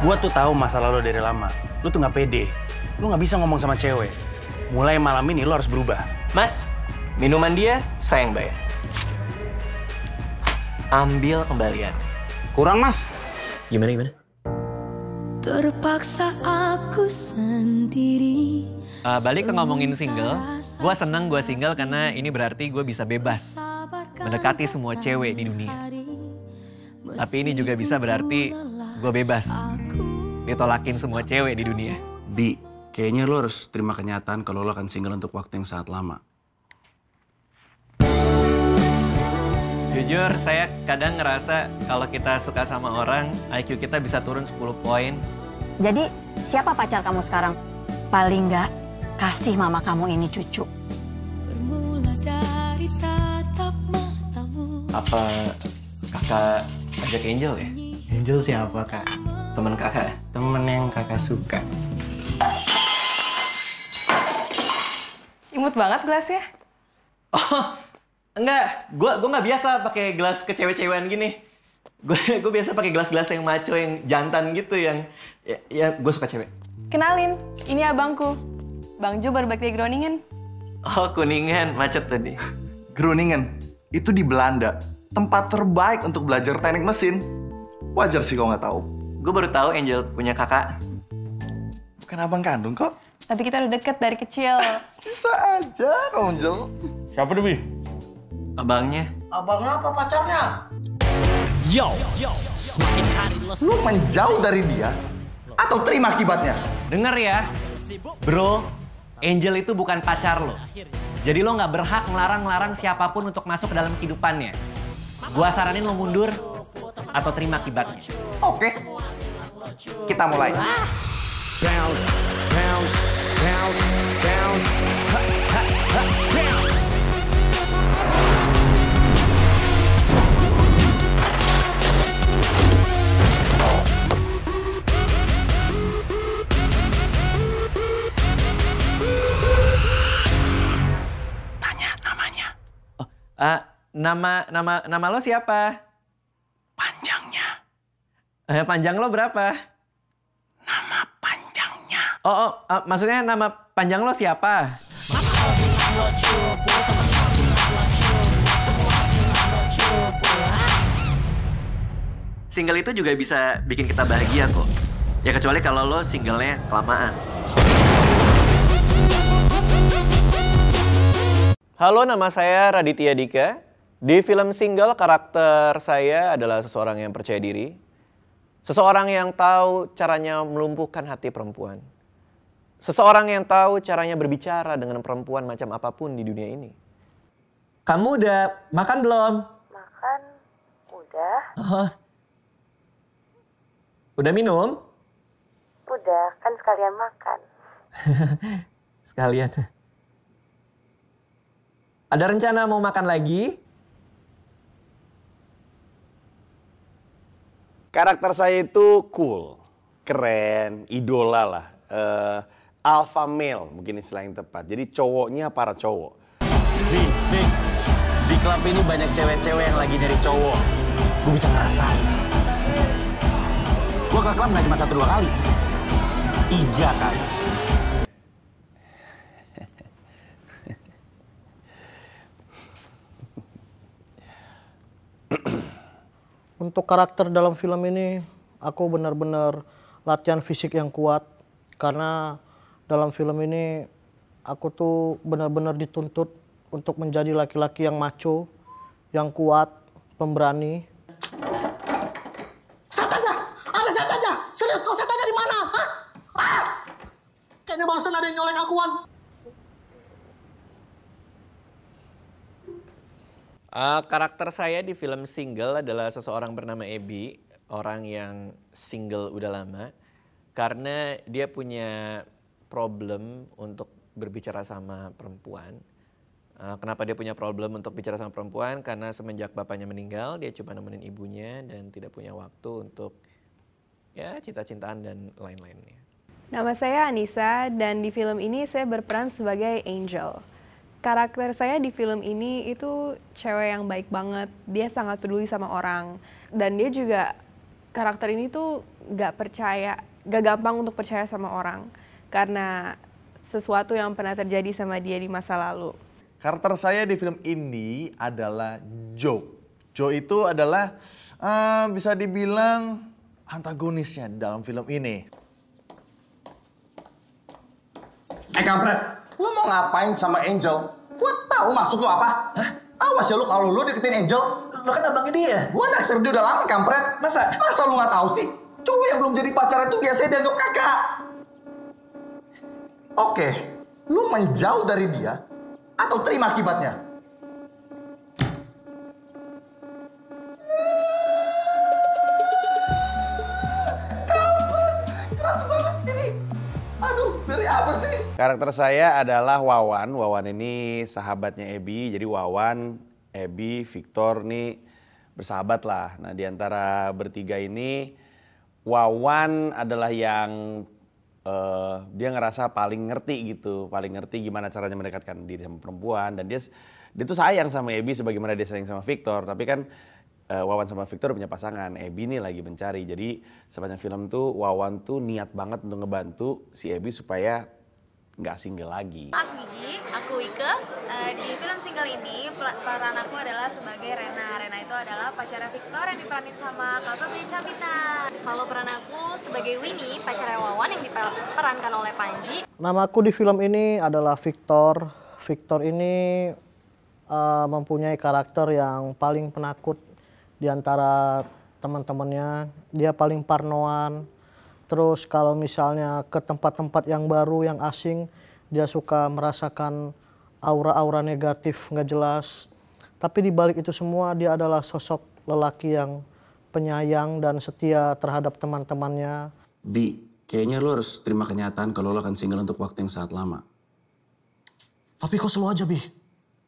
Gua tuh tahu masalah lo dari lama. Lu tuh nggak pede. Lu nggak bisa ngomong sama cewek. Mulai malam ini lo harus berubah. Mas, minuman dia saya yang bayar. Ambil kembalian. Kurang, Mas. Gimana? Terpaksa aku sendiri. Balik ke ngomongin single, gue seneng gue single karena ini berarti gue bisa bebas mendekati semua cewek di dunia. Tapi ini juga bisa berarti gue bebas ditolakin semua cewek di dunia. Bi, kayaknya lo harus terima kenyataan kalau lo akan single untuk waktu yang sangat lama. Jujur, saya kadang ngerasa kalau kita suka sama orang, IQ kita bisa turun 10 poin. Jadi siapa pacar kamu sekarang? Paling nggak kasih mama kamu ini cucu. Bermula dari tatap matamu. Apa kakak ajak Angel ya? Angel siapa, Kak? Temen kakak? Temen yang kakak suka. Imut banget gelasnya. Oh, enggak. Gue nggak biasa pakai gelas ke cewek-cewekan gini. Gue biasa pakai gelas-gelas yang maco, yang jantan gitu, yang ya gue suka cewek. Kenalin, ini abangku. Bang Jo baru balik dari Groningen. Oh, Kuningan, macet tadi. Groningen, itu di Belanda. Tempat terbaik untuk belajar teknik mesin. Wajar sih kau nggak tahu. Gue baru tahu Angel punya kakak. Bukan abang kandung kok. Tapi kita udah deket dari kecil. Bisa aja, Angel. Siapa tuh, Bi? Abangnya. Abang apa pacarnya? Yo, semakin hari lo Lu menjauh dari dia atau terima akibatnya? Dengar ya, bro. Angel itu bukan pacar lo. Jadi lo nggak berhak ngelarang-larang siapapun untuk masuk ke dalam kehidupannya. Gua saranin lo mundur atau terima akibatnya. Oke, kita mulai. Nama lo siapa? Panjangnya. Panjang lo berapa? Nama panjangnya. Maksudnya nama panjang lo siapa? Single itu juga bisa bikin kita bahagia kok. Ya kecuali kalau lo singlenya kelamaan. Halo, nama saya Raditya Dika. Di film Single, karakter saya adalah seseorang yang percaya diri. Seseorang yang tahu caranya melumpuhkan hati perempuan. Seseorang yang tahu caranya berbicara dengan perempuan macam apapun di dunia ini. Kamu udah makan belum? Makan, udah. Udah minum? Udah, kan sekalian makan. Sekalian. Ada rencana mau makan lagi? Karakter saya itu cool, keren, idola lah. Alpha male mungkin istilah yang tepat. Jadi cowoknya para cowok. Di klub ini banyak cewek-cewek yang lagi nyari cowok. Gue bisa ngerasain. Gue ke klub nggak cuma 1-2 kali. 3 kali. Untuk karakter dalam film ini, aku benar-benar latihan fisik yang kuat. Karena dalam film ini, aku tuh benar-benar dituntut untuk menjadi laki-laki yang macho, yang kuat, pemberani. Setannya! Ada setannya! Serius kau setannya di mana? Hah? Ah! Kayaknya barusan ada yang nyolek akuan. Karakter saya di film Single adalah seseorang bernama Ebi, orang yang single udah lama, karena dia punya problem untuk berbicara sama perempuan. Kenapa dia punya problem untuk bicara sama perempuan? Karena semenjak bapaknya meninggal, dia cuma nemenin ibunya dan tidak punya waktu untuk ya cinta-cintaan dan lain-lainnya. Nama saya Anissa dan di film ini saya berperan sebagai Angel. Karakter saya di film ini itu cewek yang baik banget. Dia sangat peduli sama orang. Dan dia juga karakter ini tuh gak gampang untuk percaya sama orang. Karena sesuatu yang pernah terjadi sama dia di masa lalu. Karakter saya di film ini adalah Joe. Joe itu adalah bisa dibilang antagonisnya dalam film ini. Kampret, lu mau ngapain sama Angel? Gua tahu maksud lu apa. Hah? Awas ya lu kalau lu deketin Angel. Lu kan abangnya dia. Gua naksir dia udah lama, kampret. Masa lu nggak tahu sih? Cowok yang belum jadi pacar itu biasanya dianggap kakak. Oke, lu menjauh dari dia atau terima akibatnya? Keras banget ini. Aduh, dari apa sih? Karakter saya adalah Wawan. Wawan ini sahabatnya Abby. Jadi Wawan, Abby, Victor nih bersahabat lah. Nah, di antara bertiga ini Wawan adalah yang dia ngerasa paling ngerti gitu, paling ngerti gimana caranya mendekatkan diri sama perempuan, dan dia tuh sayang sama Abby sebagaimana dia sayang sama Victor. Tapi kan Wawan sama Victor punya pasangan, Abby nih lagi mencari. Jadi sepanjang film tuh Wawan tuh niat banget untuk ngebantu si Abby supaya nggak single lagi. Mas Gigi, aku Wike. Di film single ini peran aku adalah sebagai Rena. Rena itu adalah pacarnya Victor yang diperanin sama Kakak Bea Capita. Kalau peran aku sebagai Winnie, pacarnya Wawan yang diperankan oleh Panji. Namaku di film ini adalah Victor. Victor ini mempunyai karakter yang paling penakut di antara teman-temannya. Dia paling parnoan. Terus kalau misalnya ke tempat-tempat yang baru, yang asing, dia suka merasakan aura-aura negatif, nggak jelas. Tapi di balik itu semua dia adalah sosok lelaki yang penyayang dan setia terhadap teman-temannya. Bi, kayaknya lo harus terima kenyataan kalau lo akan single untuk waktu yang sangat lama. Tapi kau selalu aja, Bi.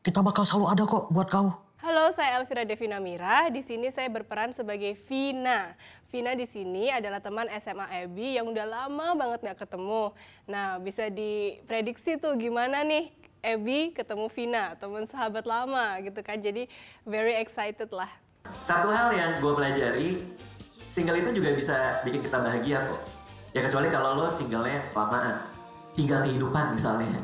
Kita bakal selalu ada kok buat kau. Halo, saya Elvira Devina Mira. Di sini saya berperan sebagai Vina. Vina di sini adalah teman SMA Abby yang udah lama banget nggak ketemu. Nah, bisa diprediksi tuh gimana nih Abby ketemu Vina, teman sahabat lama gitu kan. Jadi very excited lah. Satu hal yang gue pelajari, single itu juga bisa bikin kita bahagia kok. Ya kecuali kalau lo singlenya lamaan. 3 kehidupan misalnya.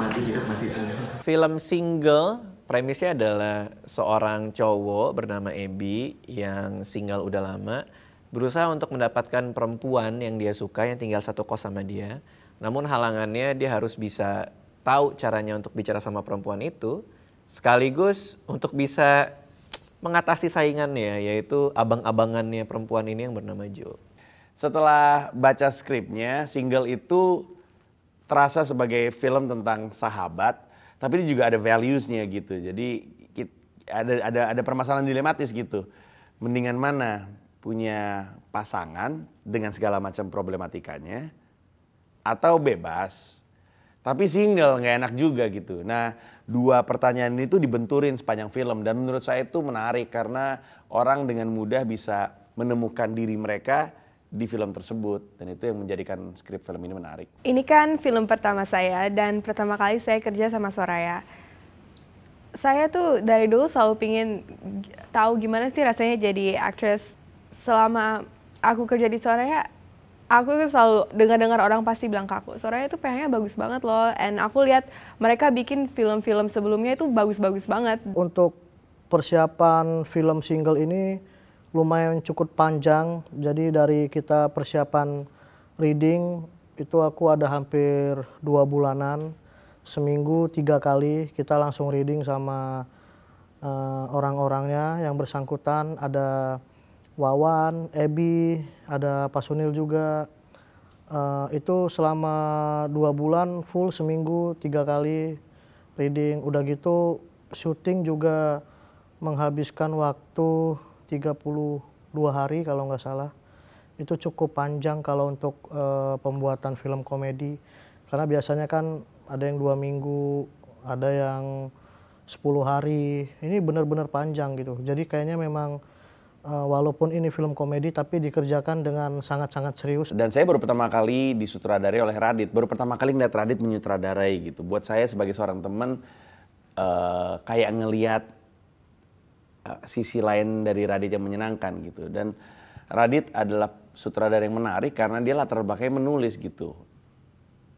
Mati hidup masih single. Film Single, premisnya adalah seorang cowok bernama Abby yang single udah lama, berusaha untuk mendapatkan perempuan yang dia suka yang tinggal satu kos sama dia. Namun halangannya dia harus bisa tahu caranya untuk bicara sama perempuan itu, sekaligus untuk bisa mengatasi saingannya, yaitu abang-abangannya perempuan ini yang bernama Joe. Setelah baca skripnya, Single itu terasa sebagai film tentang sahabat, tapi juga ada values-nya gitu. Jadi ada permasalahan dilematis gitu. Mendingan mana punya pasangan dengan segala macam problematikanya, atau bebas, tapi single nggak enak juga gitu. Nah, 2 pertanyaan itu dibenturin sepanjang film, dan menurut saya itu menarik karena orang dengan mudah bisa menemukan diri mereka di film tersebut, dan itu yang menjadikan skrip film ini menarik. Ini kan film pertama saya dan pertama kali saya kerja sama Soraya. Saya tuh dari dulu selalu pingin tahu gimana sih rasanya jadi aktris. Selama aku kerja di Soraya, aku tuh selalu dengar orang pasti bilang ke aku, Soraya tuh pengennya bagus banget loh. And aku lihat mereka bikin film-film sebelumnya itu bagus-bagus banget. Untuk persiapan film Single ini lumayan cukup panjang. Jadi dari kita persiapan reading itu aku ada hampir 2 bulanan. Seminggu 3 kali kita langsung reading sama orang-orangnya yang bersangkutan. Ada Wawan, Abby, ada Pak Sunil juga. Itu selama 2 bulan full seminggu 3 kali reading. Udah gitu syuting juga menghabiskan waktu 32 hari kalau nggak salah. Itu cukup panjang kalau untuk pembuatan film komedi. Karena biasanya kan ada yang 2 minggu, ada yang 10 hari. Ini benar-benar panjang gitu. Jadi kayaknya memang walaupun ini film komedi tapi dikerjakan dengan sangat-sangat serius. Dan saya baru pertama kali disutradarai oleh Radit. Baru pertama kali ngeliat Radit menyutradarai gitu. Buat saya sebagai seorang teman kayak ngelihat sisi lain dari Radit yang menyenangkan gitu. Dan Radit adalah sutradara yang menarik karena dia latar belakangnya menulis gitu.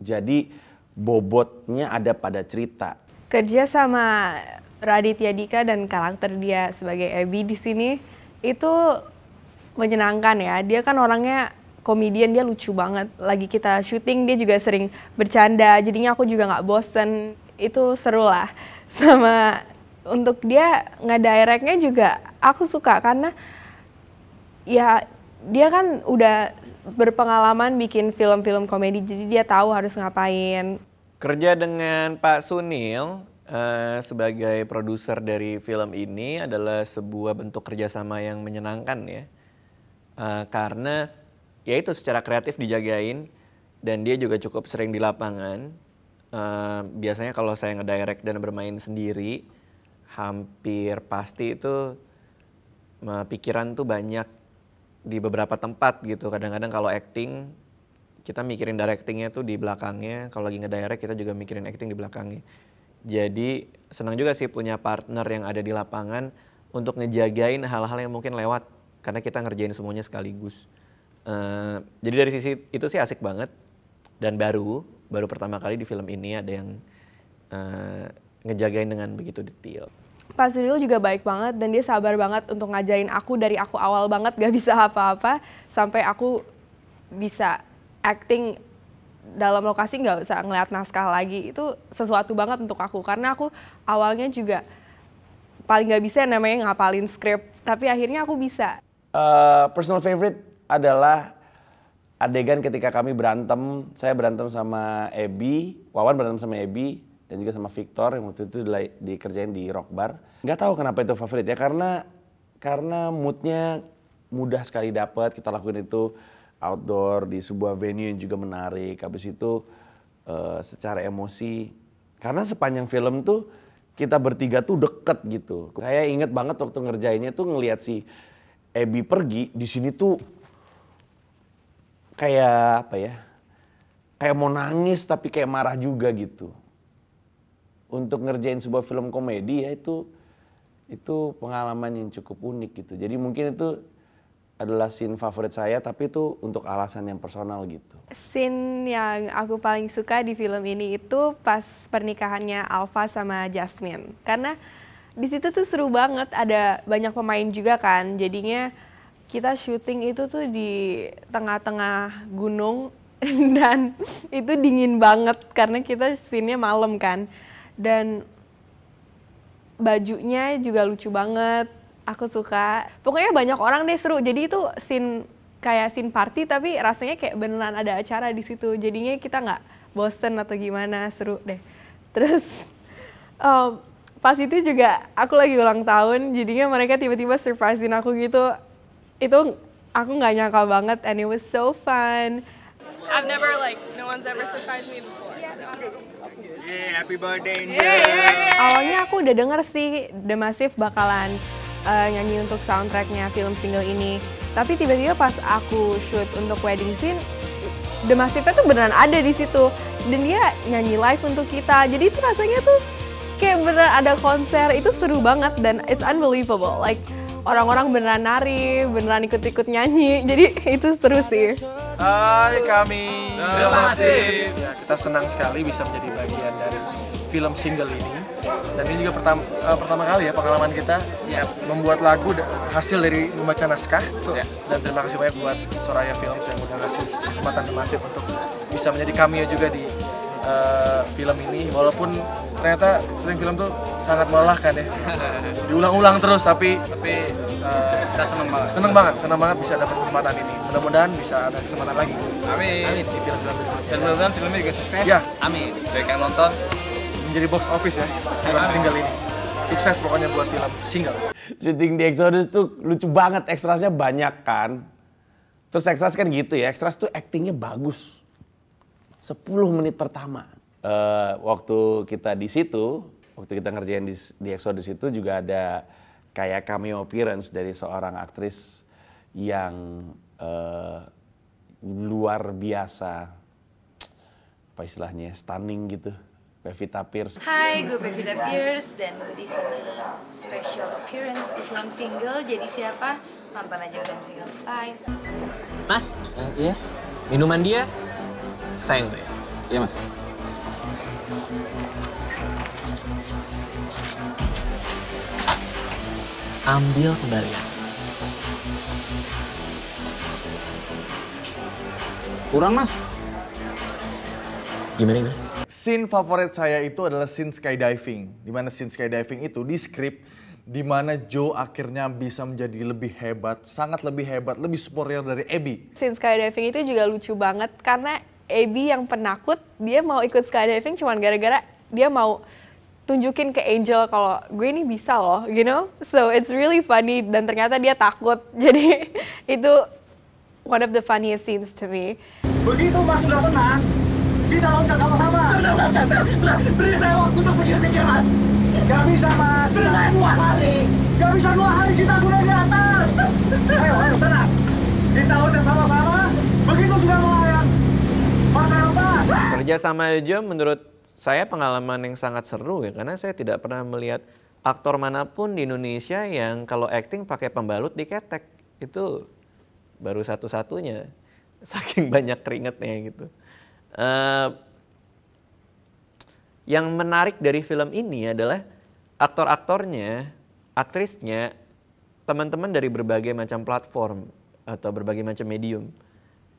Jadi bobotnya ada pada cerita. Kerja sama Raditya Dika dan karakter dia sebagai Abby di sini itu menyenangkan ya. Dia kan orangnya komedian, dia lucu banget. Lagi kita syuting dia juga sering bercanda, jadinya aku juga nggak bosen. Itu seru lah. Sama untuk dia nge-directnya juga aku suka karena ya dia kan udah berpengalaman bikin film-film komedi, jadi dia tahu harus ngapain. Kerja dengan Pak Sunil sebagai produser dari film ini adalah sebuah bentuk kerjasama yang menyenangkan ya. Karena ya itu secara kreatif dijagain dan dia juga cukup sering di lapangan. Biasanya kalau saya ngedirect dan bermain sendiri, hampir pasti itu pikiran tuh banyak di beberapa tempat gitu. Kadang-kadang kalau acting, kita mikirin directingnya tuh di belakangnya. Kalau lagi ngedirect kita juga mikirin acting di belakangnya. Jadi senang juga sih punya partner yang ada di lapangan untuk ngejagain hal-hal yang mungkin lewat. Karena kita ngerjain semuanya sekaligus. Jadi dari sisi itu sih asik banget. Dan baru pertama kali di film ini ada yang ngejagain dengan begitu detail. Pak Sunil juga baik banget dan dia sabar banget untuk ngajarin aku dari aku awal banget gak bisa apa-apa sampai aku bisa acting dalam lokasi nggak usah ngeliat naskah lagi. Itu sesuatu banget untuk aku karena aku awalnya juga paling nggak bisa namanya ngapalin skrip, tapi akhirnya aku bisa. Personal favorite adalah adegan ketika kami berantem, saya berantem sama Abby, Wawan berantem sama Abby, dan juga sama Victor yang waktu itu dikerjain di Rock Bar. Nggak tahu kenapa itu favorit ya, karena moodnya mudah sekali dapat. Kita lakuin itu outdoor di sebuah venue yang juga menarik. Habis itu secara emosi, karena sepanjang film tuh kita bertiga tuh deket gitu. Saya inget banget waktu ngerjainnya tuh ngelihat si Abby pergi di sini tuh kayak apa ya? Kayak mau nangis tapi kayak marah juga gitu. Untuk ngerjain sebuah film komedi ya itu pengalaman yang cukup unik gitu. Jadi mungkin itu adalah scene favorit saya, tapi itu untuk alasan yang personal gitu. Scene yang aku paling suka di film ini itu pas pernikahannya Alfa sama Jasmine. Karena di situ tuh seru banget, ada banyak pemain juga kan. Jadinya kita syuting itu tuh di tengah-tengah gunung dan itu dingin banget karena kita scene-nya malam kan. Dan bajunya juga lucu banget, aku suka. Pokoknya banyak orang deh seru, jadi itu kayak scene party tapi rasanya kayak beneran ada acara di situ. Jadinya kita nggak bosen atau gimana, seru deh. Terus pas itu juga aku lagi ulang tahun, jadinya mereka tiba-tiba surprisein aku gitu. Itu aku nggak nyangka banget and it was so fun. I've never no one's ever surprised me before. So. Yeah, happy birthday. Awalnya aku udah denger sih The Massive bakalan nyanyi untuk soundtracknya film single ini. Tapi tiba-tiba pas aku shoot untuk wedding scene, The Massive-nya tuh beneran ada di situ. Dan dia nyanyi live untuk kita. Jadi itu rasanya tuh kayak beneran ada konser. Itu seru banget dan it's unbelievable. Like orang-orang beneran nari, beneran ikut-ikut nyanyi. Jadi itu seru sih. Hai kami The Massive. Ya, kita senang sekali bisa menjadi bagian dari film single ini. Dan ini juga pertama kali ya pengalaman kita membuat lagu hasil dari membaca naskah. Dan terima kasih banyak buat Soraya Films yang udah ngasih kesempatan The Massive untuk bisa menjadi cameo juga di film ini. Walaupun ternyata syuting film tuh sangat melelahkan ya. Diulang-ulang terus tapi kita senang banget bisa dapat kesempatan ini. Mudah-mudahan bisa ada kesempatan lagi. Amin. Di film-film berikutnya. Dan mudah-mudahan filmnya juga sukses. Ya. Amin. Baik yang nonton menjadi box office ya film single ini. Sukses pokoknya buat film single. Syuting di Exodus tuh lucu banget, ekstrasnya banyak kan. Terus ekstras kan gitu ya, ekstras tuh actingnya bagus. 10 menit pertama. Waktu kita di situ, waktu kita ngerjain di Exodus itu juga ada kayak cameo appearance dari seorang aktris yang luar biasa, apa istilahnya, stunning gitu. Pevita Pierce. Hai, gue Pevita Pierce dan gue di sini special appearance di film Single. Jadi siapa? Nonton aja film Single. Bye. Mas, iya. Minuman dia sayang tuh ya? Iya mas. Ambil kembalian. Kurang mas. Gimana? Scene favorit saya itu adalah scene skydiving. Dimana scene skydiving itu di skrip, dimana Joe akhirnya bisa menjadi lebih hebat, sangat lebih hebat, lebih superior dari Abby. Scene skydiving itu juga lucu banget karena Abby yang penakut, dia mau ikut skydiving cuman gara-gara dia mau tunjukin ke Angel kalau gue ini bisa loh, you know? So it's really funny dan ternyata dia takut. Jadi itu one of the funniest scenes to me. Begitu Mas sudah menang, kita loncat sama-sama. Beri saya waktu untuk pikir-pikir Mas. Gak bisa Mas. Beri saya 2 hari. Gak bisa 2 hari, kita sudah di atas. Ayo tenang. Kita loncat sama-sama. Begitu sudah melayang, Mas saya lepas. Kerja sama Joe menurut saya pengalaman yang sangat seru ya, karena saya tidak pernah melihat aktor manapun di Indonesia yang kalau acting pakai pembalut diketek. Itu baru satu-satunya, saking banyak keringetnya gitu. Yang menarik dari film ini adalah aktor-aktornya, aktrisnya, teman-teman dari berbagai macam platform atau berbagai macam medium.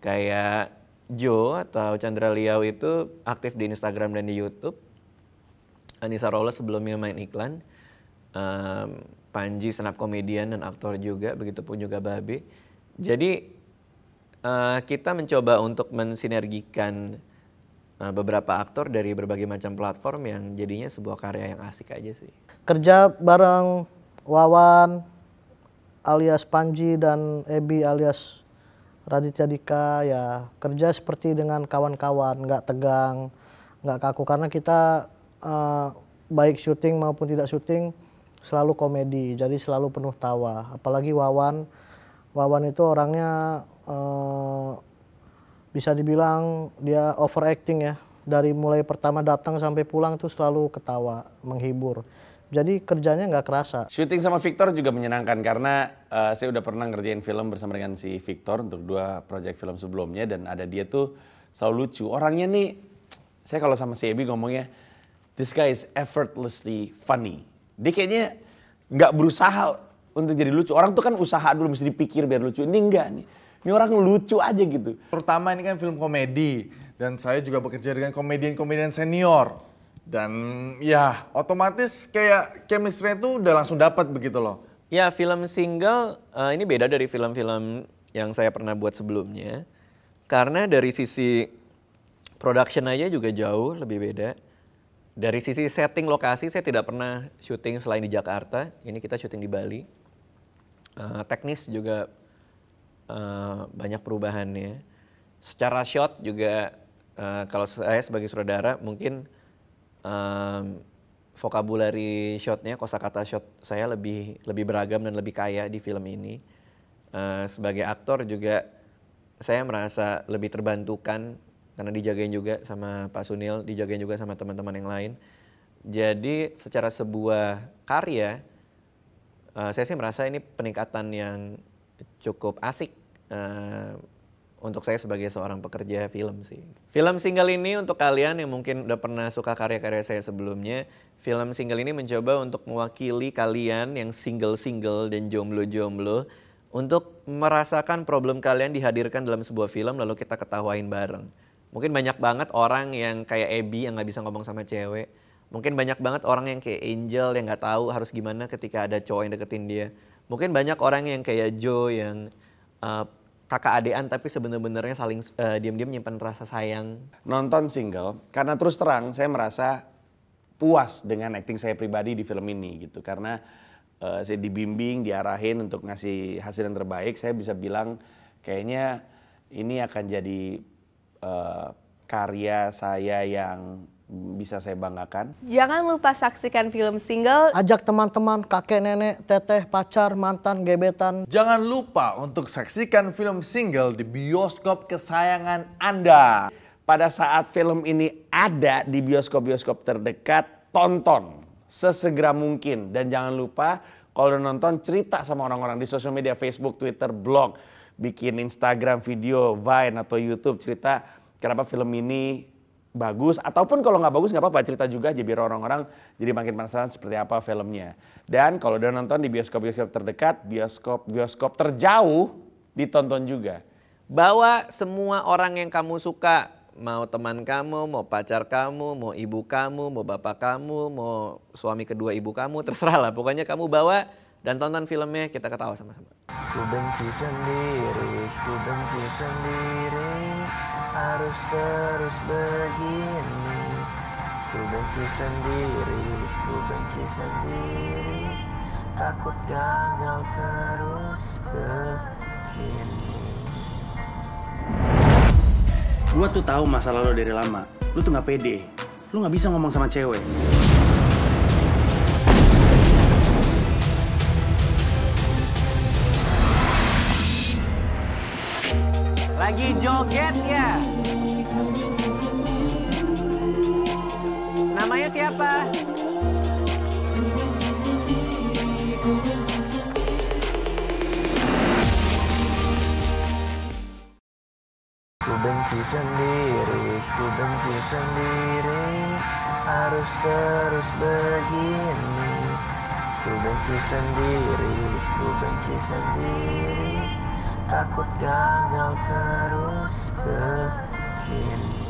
Kayak Joe atau Chandra Liao itu aktif di Instagram dan di YouTube. Anissa Rolla sebelumnya main iklan. Panji stand up comedian dan aktor juga, begitupun juga Babe. Jadi kita mencoba untuk mensinergikan beberapa aktor dari berbagai macam platform yang jadinya sebuah karya yang asik aja sih. Kerja bareng Wawan alias Panji dan Abby alias Raditya Dika, ya kerja seperti dengan kawan-kawan, nggak tegang, nggak kaku, karena kita baik syuting maupun tidak syuting selalu komedi, jadi selalu penuh tawa. Apalagi Wawan itu orangnya bisa dibilang dia overacting ya, dari mulai pertama datang sampai pulang tuh selalu ketawa, menghibur. Jadi kerjanya nggak kerasa. Syuting sama Victor juga menyenangkan karena saya udah pernah ngerjain film bersama dengan si Victor untuk 2 proyek film sebelumnya, dan ada dia tuh selalu lucu. Orangnya nih, saya kalau sama si Abby ngomongnya, this guy is effortlessly funny. Dia kayaknya nggak berusaha untuk jadi lucu. Orang tuh kan usaha dulu, mesti dipikir biar lucu. Ini enggak nih. Ini orang lucu aja gitu. Terutama ini kan film komedi, dan saya juga bekerja dengan komedian-komedian senior. Dan ya otomatis kayak chemistry itu udah langsung dapat begitu loh. Ya, film Single ini beda dari film-film yang saya pernah buat sebelumnya. Karena dari sisi production aja juga jauh lebih beda. Dari sisi setting lokasi saya tidak pernah syuting selain di Jakarta. Ini kita syuting di Bali. Teknis juga banyak perubahannya. Secara shot juga kalau saya sebagai sutradara mungkin vocabulary shotnya, kosakata shot saya lebih beragam dan lebih kaya di film ini. Sebagai aktor juga saya merasa lebih terbantukan karena dijagain juga sama Pak Sunil, dijagain juga sama teman-teman yang lain. Jadi secara sebuah karya, saya sih merasa ini peningkatan yang cukup asik untuk saya sebagai seorang pekerja film sih. Film Single ini untuk kalian yang mungkin udah pernah suka karya-karya saya sebelumnya, film Single ini mencoba untuk mewakili kalian yang single-single dan jomblo-jomblo untuk merasakan problem kalian dihadirkan dalam sebuah film lalu kita ketawain bareng. Mungkin banyak banget orang yang kayak Abby yang nggak bisa ngomong sama cewek. Mungkin banyak banget orang yang kayak Angel yang nggak tahu harus gimana ketika ada cowok yang deketin dia. Mungkin banyak orang yang kayak Joe yang kakak adean tapi sebenarnya saling diam-diam nyimpan rasa sayang. Nonton Single, karena terus terang saya merasa puas dengan acting saya pribadi di film ini gitu. Karena saya dibimbing, diarahin untuk ngasih hasil yang terbaik. Saya bisa bilang kayaknya ini akan jadi karya saya yang bisa saya banggakan. Jangan lupa saksikan film Single. Ajak teman-teman, kakek, nenek, teteh, pacar, mantan, gebetan. Jangan lupa untuk saksikan film Single di bioskop kesayangan Anda. pada saat film ini ada di bioskop-bioskop terdekat, tonton sesegera mungkin. Dan jangan lupa kalau udah nonton, cerita sama orang-orang di sosial media, Facebook, Twitter, blog, bikin Instagram, video, Vine atau YouTube, cerita kenapa film ini bagus. Ataupun kalau nggak bagus nggak apa-apa, cerita juga aja biar orang-orang jadi makin penasaran seperti apa filmnya. Dan kalau udah nonton di bioskop-bioskop terdekat, bioskop terjauh ditonton juga. Bawa semua orang yang kamu suka, mau teman kamu, mau pacar kamu, mau ibu kamu, mau bapak kamu, mau suami kedua ibu kamu, terserah lah. Pokoknya kamu bawa dan tonton filmnya, kita ketawa sama-sama. Ku benci sendiri, harus terus begini. Ku benci sendiri, takut gagal terus begini. Gua tuh tahu masa lalu dari lama. Lu tuh nggak pede. Lu nggak bisa ngomong sama cewek. Lagi joget ya? Namanya siapa? Ku benci sendiri, harus terus begini. Ku benci sendiri, takut gagal terus begini.